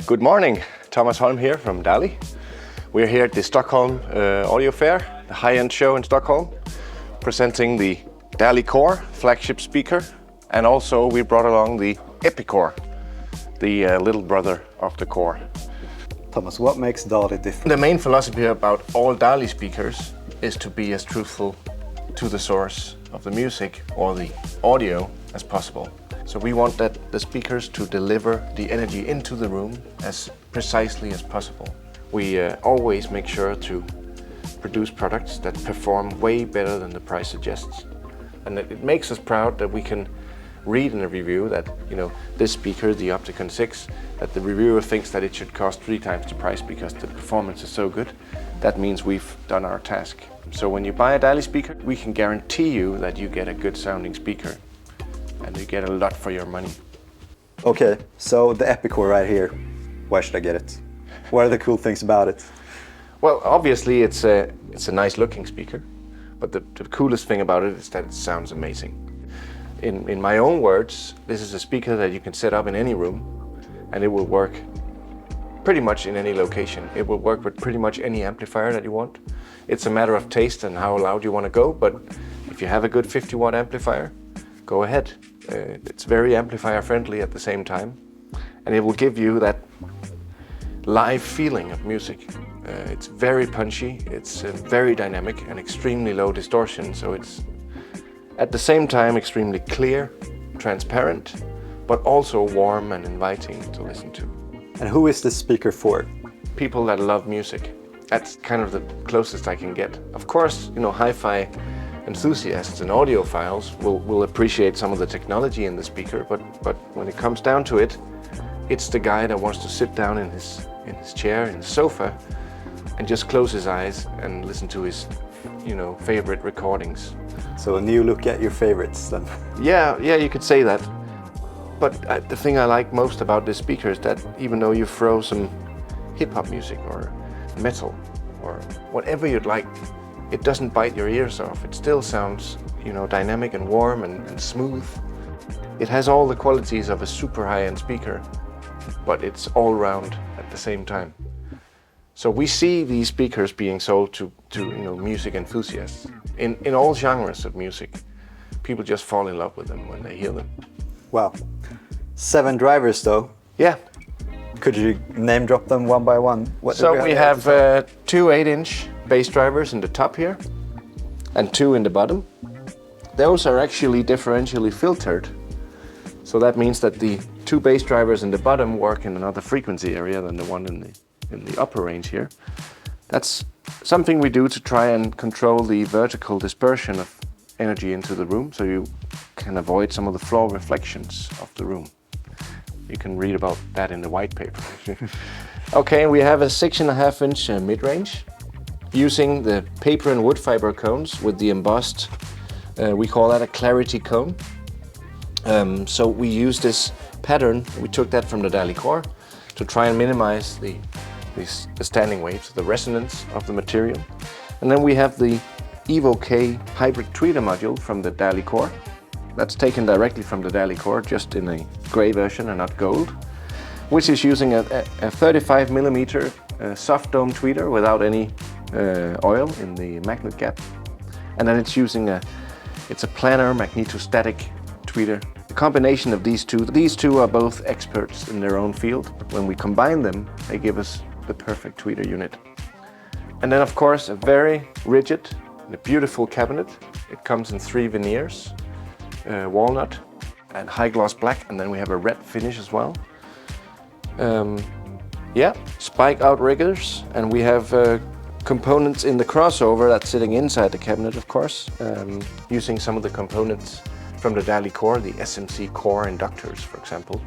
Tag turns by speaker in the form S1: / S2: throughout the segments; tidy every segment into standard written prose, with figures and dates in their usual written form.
S1: Good morning, Thomas Holm here from DALI. We're here at the Stockholm Audio Fair, the high-end show in Stockholm, presenting the DALI Core flagship speaker, and also we brought along the EPIKORE, the little brother of the Core.
S2: Thomas, what makes DALI different?
S1: The main philosophy about all DALI speakers is to be as truthful to the source of the music or the audio as possible. So we want that the speakers to deliver the energy into the room as precisely as possible. We always make sure to produce products that perform way better than the price suggests. And it makes us proud that we can read in a review that, this speaker, the Opticon 6, that the reviewer thinks that it should cost 3 times the price because the performance is so good. That means we've done our task. So when you buy a DALI speaker, we can guarantee you that you get a good sounding speaker and you get a lot for your money.
S2: Okay, so the EPIKORE right here, why should I get it? What are the cool things about it?
S1: Well, obviously it's a nice looking speaker, but the coolest thing about it is that it sounds amazing. In my own words, this is a speaker that you can set up in any room and it will work pretty much in any location. It will work with pretty much any amplifier that you want. It's a matter of taste and how loud you want to go, but if you have a good 50-watt amplifier, go ahead. It's very amplifier friendly at the same time, and it will give you that live feeling of music. It's very punchy, it's very dynamic and extremely low distortion, so it's at the same time extremely clear, transparent, but also warm and inviting to listen to.
S2: And who is this speaker for?
S1: People that love music. That's kind of the closest I can get. Of course, hi-fi enthusiasts and audiophiles will appreciate some of the technology in the speaker, but when it comes down to it, it's the guy that wants to sit down in his chair, in his sofa, and just close his eyes and listen to his, favorite recordings.
S2: So a new look at your favorites then?
S1: Yeah, you could say that. But the thing I like most about this speaker is that even though you throw some hip-hop music or metal or whatever you'd like, it doesn't bite your ears off. It still sounds, dynamic and warm and smooth. It has all the qualities of a super high-end speaker, but it's all round at the same time. So we see these speakers being sold to music enthusiasts in all genres of music. People just fall in love with them when they hear them.
S2: Wow. 7 drivers though.
S1: Yeah.
S2: Could you name drop them one by one?
S1: So we have 2 8-inch bass drivers in the top here and 2 in the bottom. Those are actually differentially filtered. So that means that the 2 bass drivers in the bottom work in another frequency area than the one in the upper range here. That's something we do to try and control the vertical dispersion of energy into the room, so you can avoid some of the floor reflections of the room. You can read about that in the white paper. Okay, we have a 6.5-inch mid-range using the paper and wood fiber cones with the embossed, we call that a clarity cone. So we use this pattern, we took that from the DALI Core to try and minimize the standing waves, the resonance of the material. And then we have the Evo K hybrid tweeter module from the DALI Core. That's taken directly from the DALI Core, just in a grey version and not gold, which is using a 35mm soft dome tweeter without any oil in the magnet gap. And then it's using it's a planar magnetostatic tweeter. The combination of these two are both experts in their own field. When we combine them, they give us the perfect tweeter unit. And then of course a very rigid and a beautiful cabinet. It comes in 3 veneers, walnut and high gloss black, and then we have a red finish as well. Spike outriggers, and we have components in the crossover that's sitting inside the cabinet, of course, using some of the components from the DALI Core, the SMC core inductors, for example.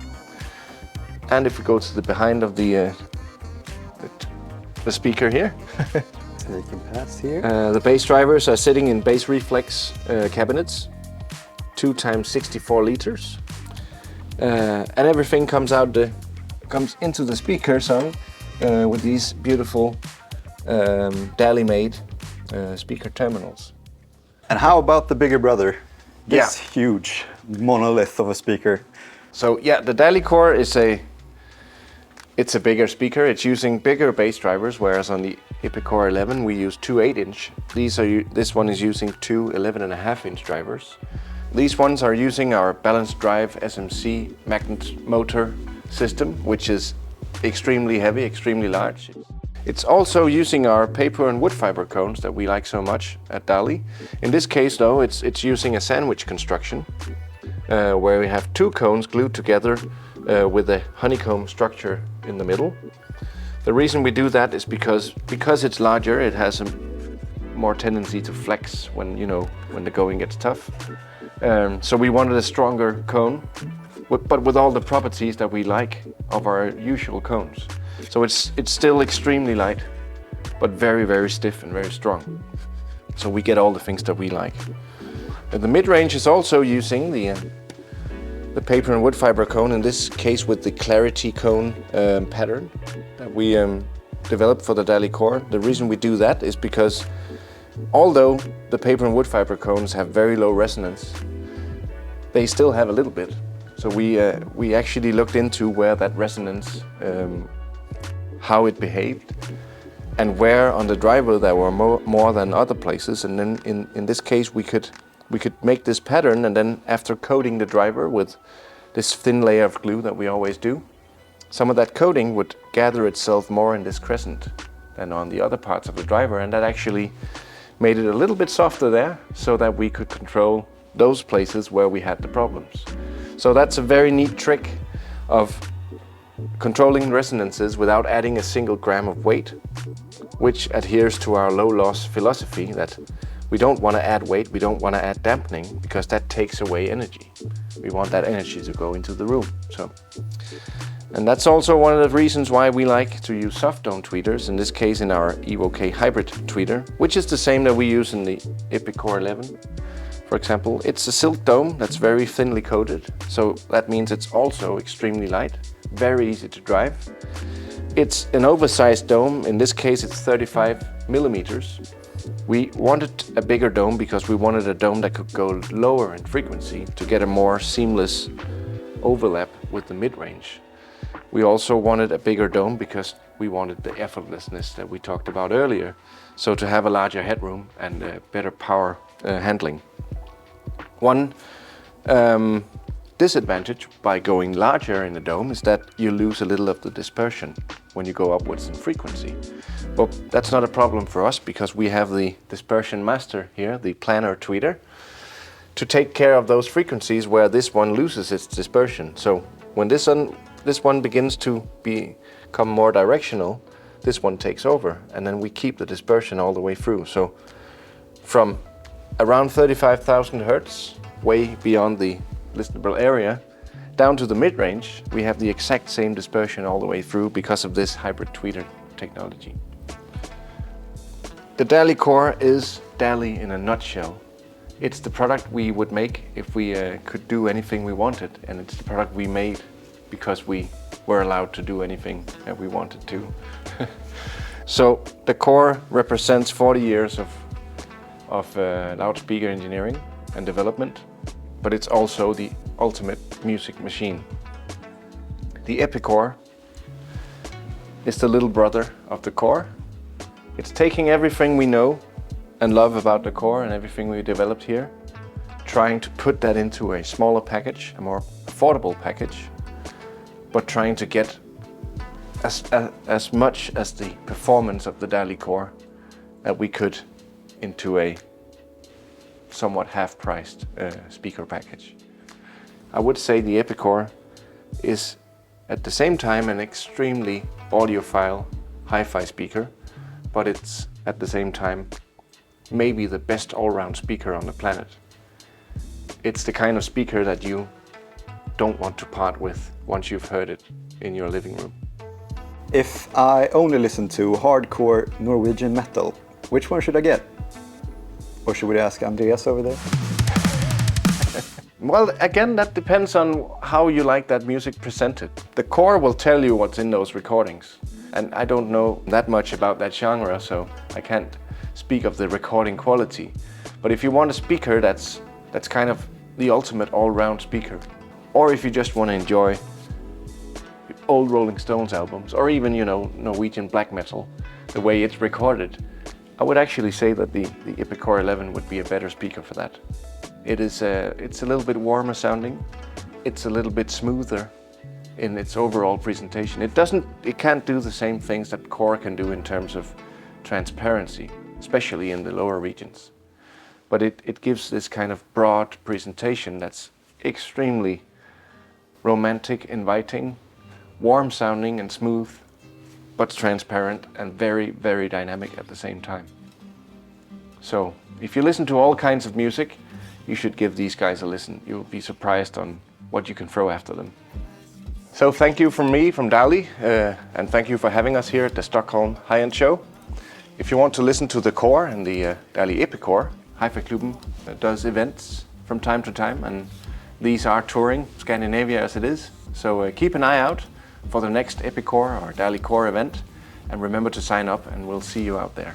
S1: And if we go to the behind of the speaker here,
S2: so you can pass here.
S1: The bass drivers are sitting in bass reflex cabinets, 2 times 64 liters, and everything comes into the speaker song with these beautiful DALI-made speaker terminals.
S2: And how about the bigger brother? This huge monolith of a speaker.
S1: So yeah, the DALI Core It's a bigger speaker. It's using bigger bass drivers, whereas on the EPIKORE 11 we use two 8-inch. This one is using two 11.5-inch drivers. These ones are using our balanced drive SMC magnet motor system, which is extremely heavy, extremely large. It's also using our paper and wood fiber cones that we like so much at DALI. In this case though, it's using a sandwich construction where we have two cones glued together with a honeycomb structure in the middle. The reason we do that is because it's larger, it has a more tendency to flex when the going gets tough. So we wanted a stronger cone, but with all the properties that we like of our usual cones. So it's still extremely light, but very, very stiff and very strong. So we get all the things that we like. And the mid-range is also using the paper and wood fiber cone, in this case with the clarity cone pattern that we developed for the DALI Core. The reason we do that is because although the paper and wood fiber cones have very low resonance, they still have a little bit. So we actually looked into where that resonance, how it behaved, and where on the driver there were more than other places. And then in this case we could make this pattern, and then after coating the driver with this thin layer of glue that we always do, some of that coating would gather itself more in this crescent than on the other parts of the driver, and that actually made it a little bit softer there so that we could control those places where we had the problems. So that's a very neat trick of controlling resonances without adding a single gram of weight, which adheres to our low loss philosophy that we don't want to add weight, we don't want to add dampening, because that takes away energy. We want that energy to go into the room. And that's also one of the reasons why we like to use soft dome tweeters, in this case in our EVO-K hybrid tweeter, which is the same that we use in the EPIKORE 11. For example, it's a silk dome that's very thinly coated, so that means it's also extremely light, very easy to drive. It's an oversized dome, in this case it's 35 millimeters. We wanted a bigger dome because we wanted a dome that could go lower in frequency to get a more seamless overlap with the mid-range. We also wanted a bigger dome because we wanted the effortlessness that we talked about earlier, so to have a larger headroom and better power handling. One disadvantage by going larger in the dome is that you lose a little of the dispersion when you go upwards in frequency. But that's not a problem for us because we have the dispersion master here, the planar tweeter, to take care of those frequencies where this one loses its dispersion. So when this one begins to become more directional, this one takes over, and then we keep the dispersion all the way through. So from around 35,000 Hertz, way beyond the listenable area, down to the mid-range, we have the exact same dispersion all the way through because of this hybrid tweeter technology. The DALI Core is DALI in a nutshell. It's the product we would make if we could do anything we wanted, and it's the product we made because we were allowed to do anything that we wanted to. So the Core represents 40 years of loudspeaker engineering and development, but it's also the ultimate music machine. The EPIKORE is the little brother of the Core. It's taking everything we know and love about the Core and everything we developed here, trying to put that into a smaller package, a more affordable package, but trying to get as much as the performance of the DALI Core that we could into a somewhat half-priced speaker package. I would say the EPIKORE is at the same time an extremely audiophile hi-fi speaker, but it's at the same time maybe the best all-round speaker on the planet. It's the kind of speaker that you don't want to part with once you've heard it in your living room.
S2: If I only listen to hardcore Norwegian metal, which one should I get? Or should we ask Andreas over there?
S1: Well, again, that depends on how you like that music presented. The Core will tell you what's in those recordings. And I don't know that much about that genre, so I can't speak of the recording quality. But if you want a speaker that's kind of the ultimate all-round speaker, or if you just want to enjoy old Rolling Stones albums, or even, you know, Norwegian black metal, the way it's recorded, I would actually say that the EPIKORE 11 would be a better speaker for that. It's a little bit warmer sounding, it's a little bit smoother in its overall presentation. It can't do the same things that KORE can do in terms of transparency, especially in the lower regions. But it gives this kind of broad presentation that's extremely romantic, inviting, warm sounding and smooth, but transparent and very, very dynamic at the same time. So if you listen to all kinds of music, you should give these guys a listen. You'll be surprised on what you can throw after them. So thank you from me, from DALI, and thank you for having us here at the Stockholm High-End Show. If you want to listen to the KORE and the DALI EPIKORE, HiFi Klubben does events from time to time, and these are touring Scandinavia as it is. So keep an eye out for the next EPIKORE or DALI KORE event, and remember to sign up, and we'll see you out there.